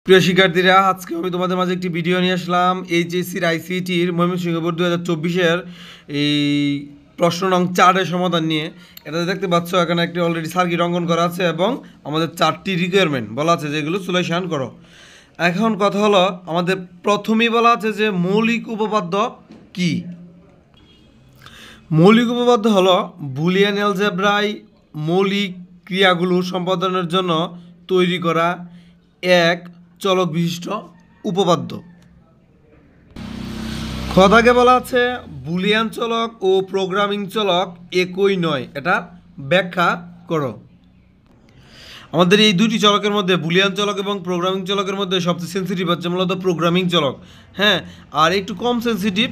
প্রিয় শিক্ষার্থীরা, আজকে আমি তোমাদের মাঝে একটি ভিডিও নিয়ে আসলাম এইচএসসির আইসিটির ময়মনসিংহ বোর্ড 2024-এর এই প্রশ্ন নং 4-এর সমাধান নিয়ে। এটা দেখতে পাচ্ছ, এখানে একটি অলরেডি সার্কিট অঙ্কন করা আছে এবং আমাদের 4টি রিকোয়ারমেন্ট বলা আছে যেগুলো সলিউশন করো। এখন কথা হলো, আমাদের প্রথমেই বলা আছে যে মৌলিক উপপাদ্য কি। মৌলিক উপপাদ্য হলো বুলিয়ান অ্যালজেব্রায় মৌলিক ক্রিয়াগুলো সম্পাদনের জন্য তৈরি করা এক চলক বিশিষ্ট উপপাদ্য। কথাকে বলা আছে বুলিয়ান চলক ও প্রোগ্রামিং চলক একই নয়, এটা ব্যাখ্যা করো। আমাদের এই দুটি চলকের মধ্যে বুলিয়ান চলক এবং প্রোগ্রামিং চলকের মধ্যে সবচেয়ে সেন্সিটিভ হচ্ছে মূলত প্রোগ্রামিং চলক, হ্যাঁ। আর একটু কম সেন্সিটিভ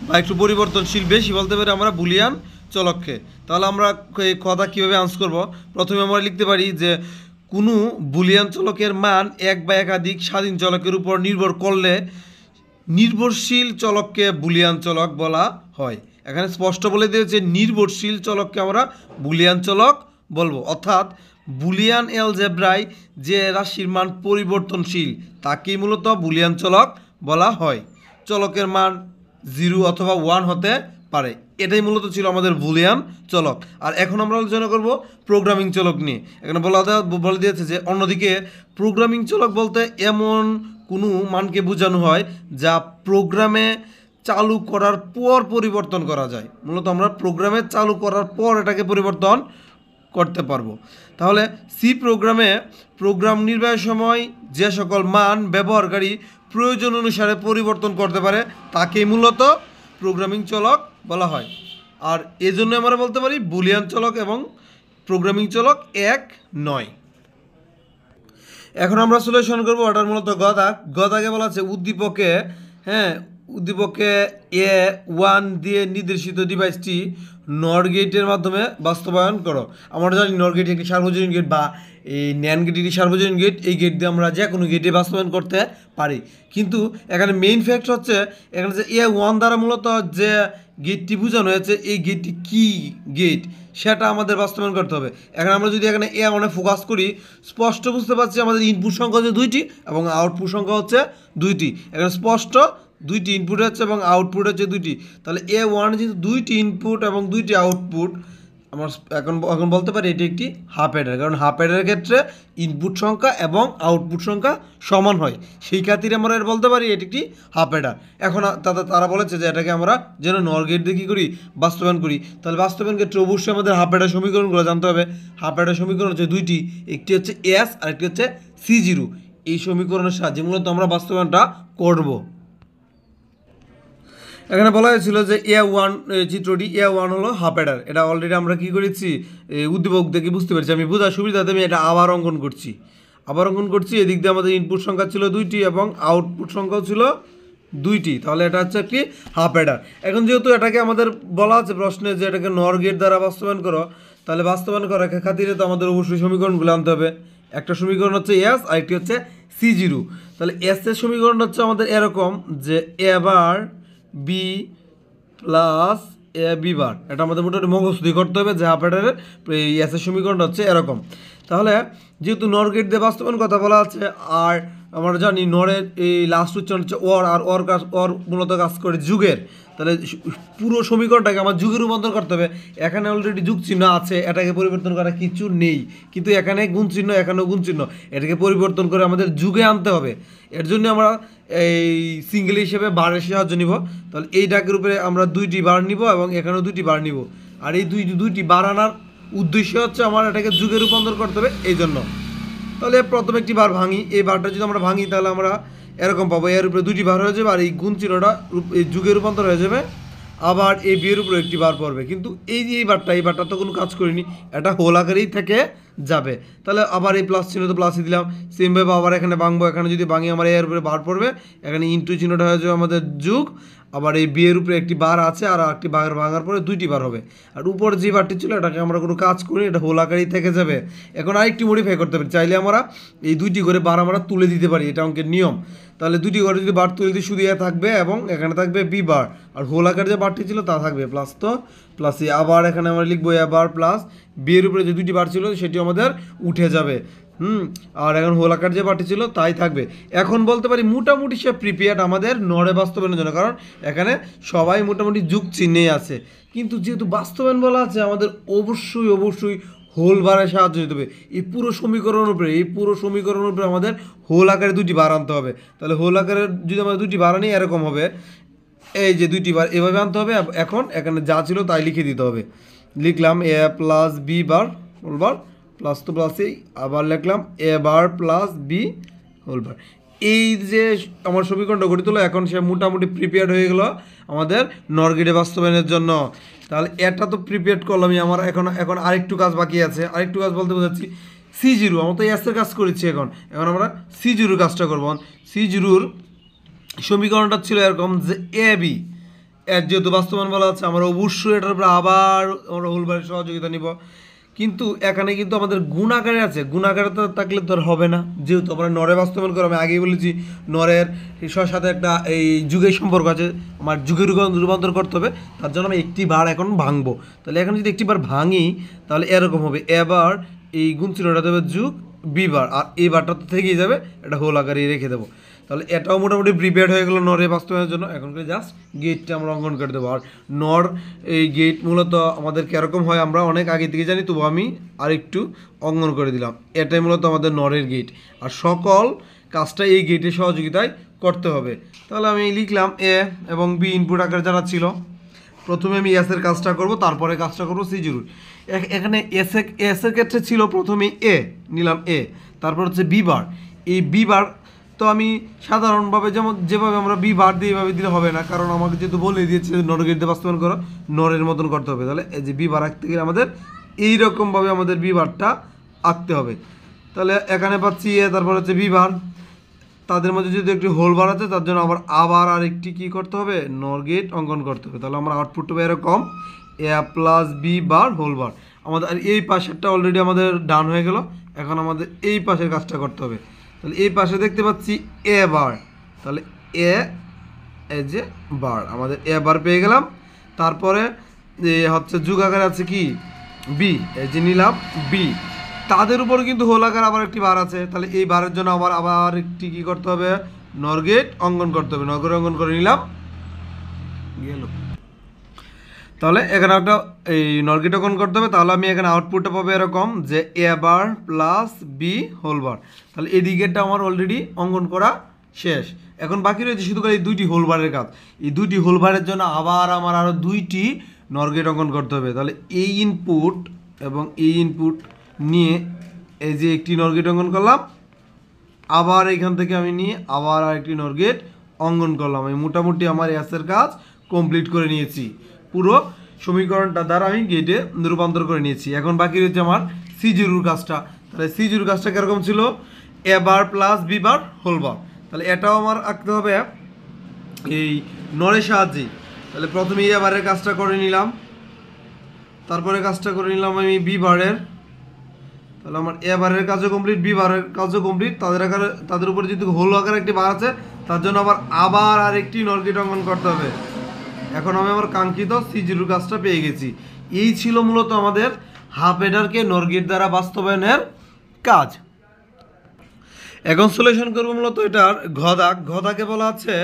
বা একটু পরিবর্তনশীল বেশি বলতে পারি আমরা বুলিয়ান চলককে। তাহলে আমরা এই কথা কীভাবে আনসার করব? প্রথমে আমরা লিখতে পারি যে কোনো বুলিয়ান চলকের মান এক বা একাধিক স্বাধীন চলকের উপর নির্ভর করলে নির্ভরশীল চলককে বুলিয়ান চলক বলা হয়। এখানে স্পষ্ট বলে দিয়েছে নির্ভরশীল চলককে আমরা বুলিয়ান চলক বলবো, অর্থাৎ বুলিয়ান অ্যালজেব্রায় যে রাশির মান পরিবর্তনশীল তাকেই মূলত বুলিয়ান চলক বলা হয়। চলকের মান 0 অথবা 1 হতে পারে, এটাই মূলত ছিল আমাদের বুলিয়ান চলক। আর এখন আমরা আলোচনা করব প্রোগ্রামিং চলক নিয়ে। এখানে বলে দিয়েছে যে অন্যদিকে প্রোগ্রামিং চলক বলতে এমন কোনো মানকে বোঝানো হয় যা প্রোগ্রামে চালু করার পর পরিবর্তন করা যায়। মূলত আমরা প্রোগ্রামে চালু করার পর এটাকে পরিবর্তন করতে পারবো। তাহলে সি প্রোগ্রামে প্রোগ্রাম নির্বাহের সময় যে সকল মান ব্যবহারকারী প্রয়োজন অনুসারে পরিবর্তন করতে পারে তাকেই মূলত প্রোগ্রামিং চলক বলা হয়। আর এজন্য আমরা বলতে পারি বুলিয়ান চলক এবং প্রোগ্রামিং চলক এক নয়। এখন আমরা সলিউশন করব ওটার মূলত গদাকে বলা আছে উদ্দীপকে, হ্যাঁ, উদ্দীপকে A1 দিয়ে নির্দেশিত ডিভাইসটি নর গেটের মাধ্যমে বাস্তবায়ন করো। আমরা জানি নর গেট একটি সার্বজনীন গেট বা এই ন্যান গেট একটি সার্বজনীন গেট। এই গেট দিয়ে আমরা যে কোনো গেটে বাস্তবায়ন করতে পারি, কিন্তু এখানে মেইন ফ্যাক্ট হচ্ছে এখানে যে A1 দ্বারা মূলত যে গেটটি বোঝানো হয়েছে এই গেটটি কী গেট সেটা আমাদের বাস্তবায়ন করতে হবে। এখন আমরা যদি এখানে A1-এ ফোকাস করি, স্পষ্ট বুঝতে পারছি আমাদের ইনপুট সংখ্যা হচ্ছে 2টি এবং আউটপুট সংখ্যা হচ্ছে 2টি। এখানে স্পষ্ট 2টি ইনপুট হচ্ছে এবং আউটপুট হচ্ছে 2টি। তাহলে A1 যেহেতু 2টি ইনপুট এবং 2টি আউটপুট, আমরা এখন বলতে পারি এটি একটি হাফ অ্যাডার, কারণ হাফ অ্যাডারের ক্ষেত্রে ইনপুট সংখ্যা এবং আউটপুট সংখ্যা সমান হয়, সেই খাতিরে আমরা বলতে পারি এটি একটি হাফ অ্যাডার। এখন তারা বলেছে যে এটাকে আমরা যেন নর গেট দিয়ে কী করি, বাস্তবায়ন করি। তাহলে বাস্তবায়ন ক্ষেত্রে অবশ্যই আমাদের হাফ অ্যাডার সমীকরণগুলো জানতে হবে। হাফ অ্যাডার সমীকরণ হচ্ছে 2টি, একটি হচ্ছে S আর একটি হচ্ছে C0। এই সমীকরণের সাহায্যে মূলত আমরা বাস্তবায়নটা করব। এখানে বলা হয়েছিল যে A1 চিত্রটি A1 হলো হাফ অ্যাডার। এটা অলরেডি আমরা কী করেছি, উদ্দীপক দেখে বুঝতে পেরেছি। আমি বোঝার সুবিধাতে আমি এটা আবার অঙ্কন করছি। এদিক দিয়ে আমাদের ইনপুট সংখ্যা ছিল 2টি এবং আউটপুট সংখ্যাও ছিল 2টি। তাহলে এটা হচ্ছে একটি হাফ অ্যাডার। এখন যেহেতু এটাকে আমাদের বলা আছে প্রশ্নে যে এটাকে নর গেট দ্বারা বাস্তবায়ন করো, তাহলে বাস্তবায়ন করার খাতিরে তো আমাদের অবশ্যই সমীকরণগুলো আনতে হবে। একটা সমীকরণ হচ্ছে S আর একটি হচ্ছে C0। তাহলে S এর সমীকরণ হচ্ছে আমাদের এরকম যে A bar B plus A B বার। এটা আমাদের মোটামুটি মুখস্থ করতে হবে যে হাফ অ্যাডারের এই S এর সমীকরণটা হচ্ছে এরকম। তাহলে যেহেতু নর গেট দিয়ে বাস্তবায়ন কথা বলা আছে, আর আমরা জানি নরের এই লাস্ট উচ্চারণ হচ্ছে অর, আর অর মূলত কাজ করে যুগের। তাহলে পুরো সমীকরণটাকে আমার যুগে রূপান্তর করতে হবে। এখানে অলরেডি যুগ চিহ্ন আছে, এটাকে পরিবর্তন করা কিছু নেই, কিন্তু এখানে গুণ চিহ্ন, এখানেও গুণ চিহ্ন, এটাকে পরিবর্তন করে আমাদের যুগে আনতে হবে। এর জন্য আমরা এই সিঙ্গেল হিসেবে বারের সাহায্য নিব। তাহলে এই ডাকের উপরে আমরা 2টি বার নিব এবং এখানেও 2টি বার নিব। আর এই দুইটি বার আনার উদ্দেশ্য হচ্ছে আমার এটাকে যুগে রূপান্তর করতে হবে এই জন্য। তাহলে প্রথমে একটি বার ভাঙি, এই বারটা যদি আমরা ভাঙি তাহলে আমরা এরকম পাবো, এর উপরে 2টি বার হয়ে যাবে আর এই গুণ চিহ্নটা এই যুগে রূপান্তর হয়ে যাবে। আবার এই বিয়ের উপরে একটি বার পড়বে, কিন্তু এই যে এই বারটা তো কোনো কাজ করিনি, এটা হোল আকারেই থেকে যাবে। তাহলে আবার এই প্লাস চিহ্ন তো প্লাসই দিলাম, সেমভাবে আবার এখানে ভাঙবো। এখানে যদি ভাঙি আমার এর উপরে বার পড়বে, এখানে ইন্টু চিহ্নটা হয়ে যাবে আমাদের যুগ। আবার এই বিয়ের উপরে একটি বার আছে আর একটি বার ভাঙার পরে 2টি বার হবে। আর উপর যে বারটি ছিল এটাকে আমরা কোনো কাজ করি, এটা হোল আকারেই থেকে যাবে। এখন আরেকটি মডিফাই করতে পারি, চাইলে আমরা এই 2টি করে বার আমরা তুলে দিতে পারি, এটা অঙ্কের নিয়ম। তাহলে 2টি করে যদি বার তুলে দিই শুধু থাকবে এবং এখানে থাকবে বি বার, আর হোল আকার যে বারটি ছিল তা থাকবে প্লাস, তো প্লাস আবার এখানে আমরা লিখবো এ বার প্লাস বি এর উপরে যে 2টি বার ছিল সেটি আমাদের উঠে যাবে। আর এখন হোল আকার যে বাটি ছিল তাই থাকবে। এখন বলতে পারি মোটামুটি সে প্রিপেয়ার্ড আমাদের নরে বাস্তবায়নের জন্য, কারণ এখানে সবাই মোটামুটি যুগ চিহ্নেই আছে। কিন্তু যেহেতু বাস্তবায়ন বলা আছে, আমাদের অবশ্যই অবশ্যই হোল বারে সাহায্য দিতে হবে। এই পুরো সমীকরণের উপরে আমাদের হোল আকারে দুটি বার আনতে হবে। তাহলে হোল আকারের যদি আমরা দুটি বার আনি এরকম হবে, এই যে দুইটি বার এভাবে আনতে হবে। এখন এখানে যা ছিল তাই লিখে দিতে হবে। লিখলাম A plus B bar whole bar, plus তো প্লাসেই, আবার লিখলাম A bar plus B whole bar. এই যে আমার সমীকরণটা গঠিত হলো, এখন সে মোটামুটি প্রিপেয়ার্ড হয়ে গেল আমাদের নর গেটে বাস্তবায়নের জন্য। তাহলে এটা তো প্রিপেয়ার্ড করলামই, আমার এখন আরেকটু কাজ বাকি আছে। আরেকটু কাজ বলতে বোঝাচ্ছি C0, আমরা তো এসের কাজ করেছি, এখন আমরা C0 কাজটা করবো। C0 সমীকরণটা ছিল এরকম যে এ বি এর যেহেতু বাস্তবায়ন বলা আছে, আমরা অবশ্যই এটার উপরে আবার আমরা হোলবারের সহযোগিতা নিব। কিন্তু এখানে কিন্তু আমাদের গুণাকারে আছে, গুণাকারে তো থাকলে তো আর হবে না, যেহেতু আমরা নরে বাস্তবায়ন করে, আমি আগেই বলেছি নরের সাথে একটা এই যুগের সম্পর্ক আছে, আমার যুগের রূপান্তর করতে হবে। তার জন্য আমি একটি বার এখন ভাঙবো। তাহলে এখন যদি একটি বার ভাঙি তাহলে এরকম হবে, এবার এই গুণ চিহ্নটা দেবে যুগ বি বার, আর এই বারটা তো থেকেই যাবে, এটা হোল আকারে রেখে দেবো। তাহলে এটাও মোটামুটি প্রিপেয়ার্ড হয়ে গেলো নরে বাস্তবায়নের জন্য। এখন করে জাস্ট গেটটা আমরা অঙ্কন করে দেবো। আর নর এই গেট মূলত আমাদের কীরকম হয় আমরা অনেক আগে থেকে জানি, তবু আমি আরেকটু অঙ্কন করে দিলাম। এটাই মূলত আমাদের নরের গেট, আর সকল কাজটা এই গেটের সহযোগিতায় করতে হবে। তাহলে আমি লিখলাম এ এবং বি ইনপুট আকারে যারা ছিল, প্রথমে আমি এসের কাজটা করব, তারপরে কাজটা করবো C0। এখানে এসের ক্ষেত্রে ছিল প্রথমে এ নিলাম এ, তারপর হচ্ছে বি বার। এই বি বার তো আমি সাধারণভাবে যেভাবে আমরা বি বার দিয়ে এভাবে দিলে হবে না, কারণ আমাকে যেহেতু বলে দিয়েছে নর গেটে বাস্তবায়ন করো, নরের মতন করতে হবে। তাহলে এই যে বি বার আঁকতে গেলে আমাদের এইরকমভাবে আমাদের বি বারটা আঁকতে হবে। তাহলে এখানে পাচ্ছি এ, তারপর হচ্ছে বি বার, তাদের মধ্যে যদি একটি হোল বার আছে তার জন্য আবার আরেকটি কী করতে হবে, নর গেট অঙ্কন করতে হবে। তাহলে আমার আউটপুট হবে এরকম A plus B bar whole bar. আমাদের আর এই পাশেরটা অলরেডি আমাদের ডান হয়ে গেল, এখন আমাদের এই পাশের কাজটা করতে হবে। তাহলে এই পাশে দেখতে পাচ্ছি এ বার, তাহলে এই যে বার, আমাদের এ বার পেয়ে গেলাম। তারপরে হচ্ছে যুগ আকারে আছে কি বি, এই যে নিলাম বি, তাদের উপর কিন্তু হোল আকার আবার একটি বার আছে। তাহলে এই বারের জন্য আবার একটি কী করতে হবে, নর গেট অঙ্কন করতে হবে। নর গেট অঙ্কন করে নিলাম, গেল। তাহলে এখানে একটা এই নর গেট অঙ্কন করতে হবে। তাহলে আমি এখানে আউটপুটটা পাবো এরকম যে এ bar plus B whole bar. তাহলে এই দিকেরটা আমার অলরেডি অঙ্কন করা শেষ। এখন বাকি রয়েছে শুধু এই দুইটি হোল বারের কাজ। এই দুইটি হোল বারের জন্য আবার আমার আরও দুইটি নর গেট অঙ্কন করতে হবে। তাহলে এই ইনপুট এবং এই ইনপুট নিয়ে এই যে একটি নর গেট অঙ্কন করলাম, আবার এখান থেকে আমি নিয়ে আবার আরেকটি নর গেট অঙ্কন করলাম। আমি মোটামুটি আমার এসের কাজ কমপ্লিট করে নিয়েছি, পুরো সমীকরণটা দ্বারা আমি গেটে রূপান্তর করে নিয়েছি। এখন বাকি রয়েছে আমার C0 কাজটা। তাহলে C0 কাজটা কীরকম ছিল, A bar plus B bar whole bar. তাহলে এটাও আমার আঁকতে হবে এই নরের সাহায্যে। তাহলে প্রথমে এ বারের কাজটা করে নিলাম, তারপরে কাজটা করে নিলাম আমি বি বারের। তাহলে আমার এ বারের কাজও কমপ্লিট, বি বারের কাজও কমপ্লিট। তাদের উপরে যদি হোল আকার একটি বার আছে, তার জন্য আবার আরেকটি নর গেট অঙ্কন করতে হবে। এখন আমি আমার কাঙ্ক্ষিত C0 কাজটা পেয়ে গেছি। এই ছিল মূলত আমাদের হাফ এডারকে নর গেট দ্বারা বাস্তবায়নের কাজ। এখন সলিউশন করবো মূলত এটার ঘদাকে বলা আছে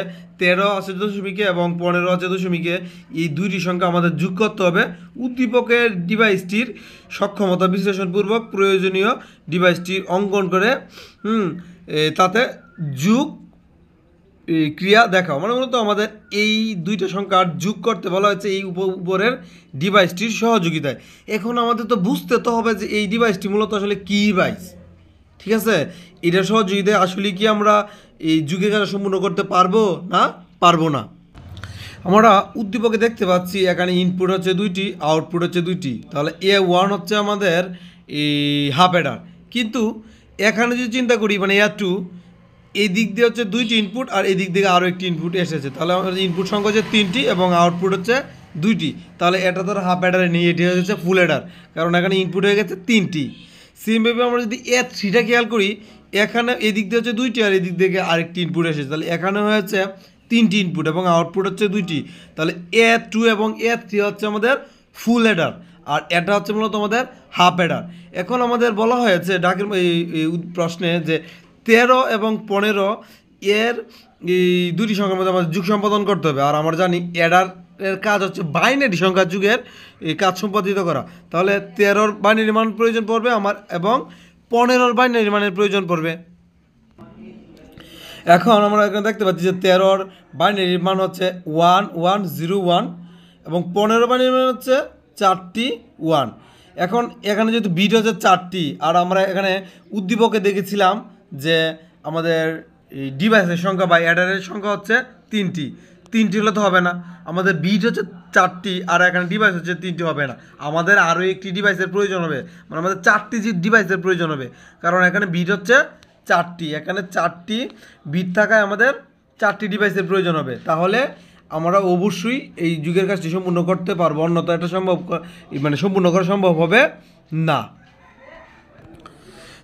13 আছে দশমিকে এবং 15 আছে দশমিকে। এই দুইটি সংখ্যা আমাদের যোগ করতে হবে। উদ্দীপকের ডিভাইসটির সক্ষমতা বিশ্লেষণপূর্বক প্রয়োজনীয় ডিভাইসটির অঙ্কন করে তাতে যোগ ক্রিয়া দেখাও। মানে মূলত আমাদের এই দুইটা সংখ্যার যোগ করতে বলা হয়েছে এই উপরের ডিভাইসটির সহযোগিতায়। এখন আমাদের তো বুঝতে তো হবে যে এই ডিভাইসটি মূলত আসলে কী ডিভাইস, ঠিক আছে? এটার সহযোগিতায় আসলে কি আমরা এই যুগের কাজ সম্পূর্ণ করতে পারবো না। আমরা উদ্দীপকে দেখতে পাচ্ছি এখানে ইনপুট হচ্ছে দুইটি, আউটপুট হচ্ছে দুইটি। তাহলে A1 হচ্ছে আমাদের এই হাফ এডার, কিন্তু এখানে যদি চিন্তা করি মানে A2, এই দিক দিয়ে হচ্ছে দুইটি ইনপুট আর এই দিক থেকে আরও একটি ইনপুট এসেছে। তাহলে আমাদের ইনপুট সংখ্যা হচ্ছে 3টি এবং আউটপুট হচ্ছে 2টি। তাহলে এটা ধর হাফ এডারে নিয়ে এটি হচ্ছে ফুল এডার, কারণ এখানে ইনপুট হয়ে গেছে 3টি। সেমভাবে আমরা যদি A3টা খেয়াল করি, এখানে এদিক দিয়ে হচ্ছে 2টি আর এদিক থেকে আরেকটি ইনপুট এসেছে। তাহলে এখানে হয়েছে 3টি ইনপুট এবং আউটপুট হচ্ছে 2টি। তাহলে A2 এবং A3 হচ্ছে আমাদের ফুল এডার, আর এটা হচ্ছে মূলত আমাদের হাফ অ্যাডার। এখন আমাদের বলা হয়েছে ডাকের এই প্রশ্নে যে 13 এবং 15 এর এই দুটি সংখ্যার মধ্যে আমাদের যুগ সম্পাদন করতে হবে। আর আমরা জানি অ্যাডারের কাজ হচ্ছে বাইনারি সংখ্যা যুগের এই কাজ সম্পাদিত করা। তাহলে 13 বাইনারি মান প্রয়োজন পড়বে আমার, এবং 15 বাইনারি মানের প্রয়োজন পড়বে। এখন আমরা এখানে দেখতে পাচ্ছি যে 13 বাইনারি মান হচ্ছে 1101 এবং 15 বাইনারি মান হচ্ছে 4টি 1। এখন এখানে যেহেতু বিট হচ্ছে 4টি, আর আমরা এখানে উদ্দীপকে দেখেছিলাম যে আমাদের এই ডিভাইসের সংখ্যা বা অ্যাডারের সংখ্যা হচ্ছে 3টি হলে তো হবে না, আমাদের বিট হচ্ছে 4টি আর এখানে ডিভাইস হচ্ছে 3টি হবে না, আমাদের আরও একটি ডিভাইসের প্রয়োজন হবে, মানে আমাদের 4টি ডিভাইসের প্রয়োজন হবে, কারণ এখানে বিট হচ্ছে 4টি, এখানে 4টি বিট থাকায় আমাদের 4টি ডিভাইসের প্রয়োজন হবে। তাহলে আমরা অবশ্যই এই যুগের কাজটি সম্পূর্ণ করতে পারবো, অন্যথা এটা সম্পূর্ণ করা সম্ভব হবে না।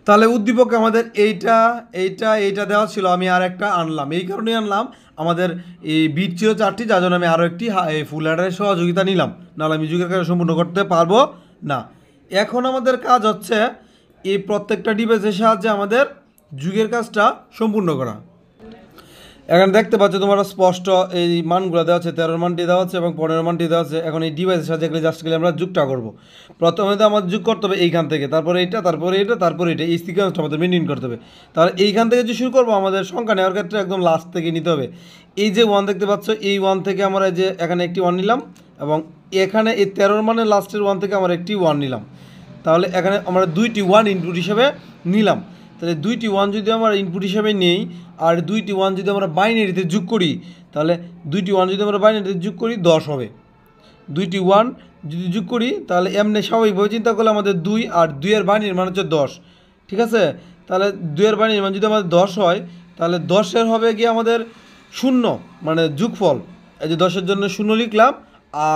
তাহলে উদ্দীপকে আমাদের এইটা দেওয়া ছিল, আমি আর একটা আনলাম, এই কারণেই আনলাম আমাদের এই বিট ছিল 4টি, যার জন্য আমি আরও একটি ফুল অ্যাডারের সহযোগিতা নিলাম, নাহলে আমি যুগের কাজ সম্পূর্ণ করতে পারবো না। এখন আমাদের কাজ হচ্ছে এই প্রত্যেকটা ডিভাইসের সাহায্যে আমাদের যুগের কাজটা সম্পূর্ণ করা। এখানে দেখতে পাচ্ছ তোমরা স্পষ্ট এই মানগুলো দেওয়া আছে, 13 মানটি দেওয়া আছে এবং 15 মানটি দেওয়া আছে। এখন এই ডিভাইসের সাথে জাস্ট গেলে আমরা যুগটা করবো। প্রথমে তো আমাদের যুগ করতে হবে এইখান থেকে, তারপরে এইটা, তারপরে এটা, তারপরে এটা, এই সিকোয়েন্সটা আমাদের মেনটেন করতে হবে। তাহলে এইখান থেকে যে শুরু করবো, আমাদের সংখ্যা নেওয়ার ক্ষেত্রে একদম লাস্ট থেকে নিতে হবে। এই যে 1 দেখতে পাচ্ছ, এই 1 থেকে আমরা যে এখানে একটি 1 নিলাম, এবং এখানে এই 13 মানের লাস্টের 1 থেকে আমরা একটি 1 নিলাম। তাহলে এখানে আমরা 2টি 1 ইনপুট হিসেবে নিলাম। তাহলে 2টি 1 যদি আমরা ইনপুট হিসেবে নেই, আর 2টি 1 যদি আমরা বাইনারিতে যোগ করি, তাহলে 2টি 1 যদি আমরা বাইনারিতে যোগ করি 10 হবে। 2টি 1 যদি যোগ করি তাহলে এমনি স্বাভাবিকভাবে চিন্তা করলে আমাদের 2 আর 2 এর বাইনারি মান হচ্ছে 10, ঠিক আছে। তাহলে 2 এর বাইনারি মান যদি আমাদের 10 হয়, তাহলে 10-এর হবে গিয়ে আমাদের 0, মানে যোগফল। এই যে 10-এর জন্য 0 লিখলাম,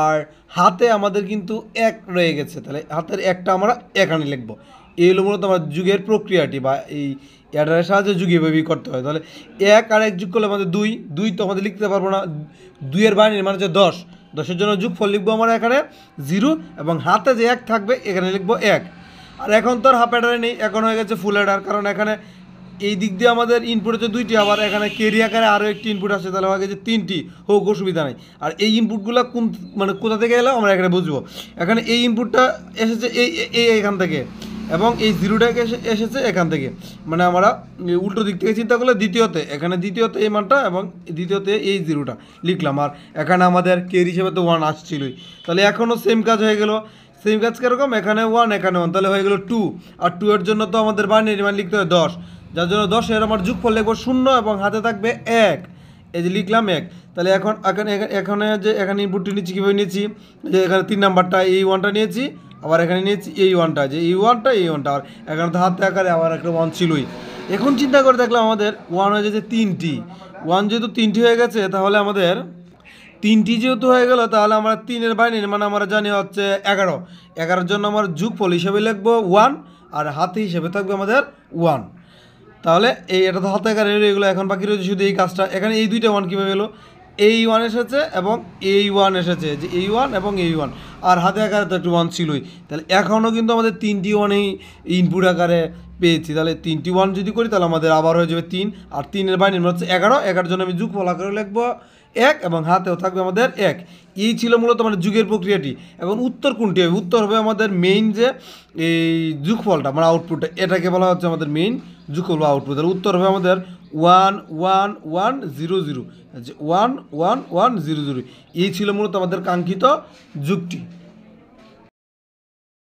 আর হাতে আমাদের কিন্তু 1 রয়ে গেছে, তাহলে হাতের 1টা আমরা এখানে লিখবো। এই হলো মূলত আমার যুগের প্রক্রিয়াটি, বা এই অ্যাডারের সাহায্যে যুগ এভাবেই করতে হয়। তাহলে 1 আর 1 যোগ করলে আমাদের 2 তো আমাদের লিখতে পারবো না, 2 এর বাইনারি মানে হচ্ছে 10-এর জন্য যোগফল লিখবো আমরা এখানে 0, এবং হাতে যে 1 থাকবে এখানে লিখবো 1। আর এখন তো আর হাফ অ্যাডারে নেই, এখন হয়ে গেছে ফুল অ্যাডার, কারণ এখানে এই দিক দিয়ে আমাদের ইনপুট হচ্ছে 2টি, আবার এখানে ক্যারি আকারে আরও একটি ইনপুট আসছে, তাহলে হয়ে গেছে 3টি, হোক অসুবিধা নেই। আর এই ইনপুটগুলো কোথা থেকে এলো আমরা এখানে বুঝবো। এখানে এই ইনপুটটা এসেছে এইখান থেকে, এবং এই 0টাকে এসেছে এখান থেকে, মানে আমরা উল্টো দিক থেকে চিন্তা করলে দ্বিতীয়তে এই মানটা, এবং দ্বিতীয়তে এই 0টা লিখলাম, আর এখানে আমাদের ক্যারি হিসেবে তো 1 আসছিলই। তাহলে এখনও সেম কাজ হয়ে গেল। সেম কাজ কীরকম, এখানে 1 এখানে 1, তাহলে হয়ে গেল 2, আর 2 এর জন্য তো আমাদের বাইনারি মান লিখতে হয় 10, যার জন্য 10-এর আমার যোগফল লিখবো 0, এবং হাতে থাকবে 1, এই যে লিখলাম 1। তাহলে এখানে ইনপুটটি নিচ্ছি, কীভাবে নিয়েছি, যে এখানে 3 নাম্বারটা এই 1টা নিয়েছি, আবার এখানে নিয়েছি এই 1টা, যে এই 1টা আর এখানে তো হাতে আকারে আবার একটা 1 ছিলই। এখন চিন্তা করে দেখলাম আমাদের 1 হয়ে গেছে 3টি, 1 যেহেতু 3টি হয়ে গেছে, তাহলে আমাদের 3টি যেহেতু হয়ে গেল, তাহলে আমরা 3-এর বাইনারি মানে আমরা জানি হচ্ছে 11-এর জন্য আমার যোগফল হিসেবে লিখবো 1, আর হাতে হিসেবে থাকবে আমাদের 1। তাহলে এটা তো হাতে আকারে এগুলো, এখন বাকি রয়েছে শুধু এই কাজটা। এখানে এই 2টা 1 কীভাবে এলো, এই 1 এসেছে এবং এই 1 এসেছে, যে এই 1 এবং এই 1, আর হাতে আকারে তো একটু 1 ছিলই। তাহলে এখনও কিন্তু আমাদের 3টি 1 এই ইনপুট আকারে পেয়েছি। তাহলে 3টি 1 যদি করি, তাহলে আমাদের আবার হয়ে যাবে 3, আর 3-এর বাইনারি হচ্ছে 11-এর জন্য আমি যোগফল আকারে লিখবো 1, এবং হাতেও থাকবে আমাদের 1। এই ছিল মূলত আমাদের যুগের প্রক্রিয়াটি। এখন উত্তর কোনটি হবে, উত্তর হবে আমাদের মেইন যে এই যোগফলটা, মানে আউটপুটটা, এটাকে বলা হচ্ছে আমাদের মেইন যোগফল বা আউটপুট। তাহলে উত্তর হবে আমাদের 1 1 1 0 0, 1 1 1 0 0। এই ছিল মূলত আমাদের কাঙ্ক্ষিত যুগটি।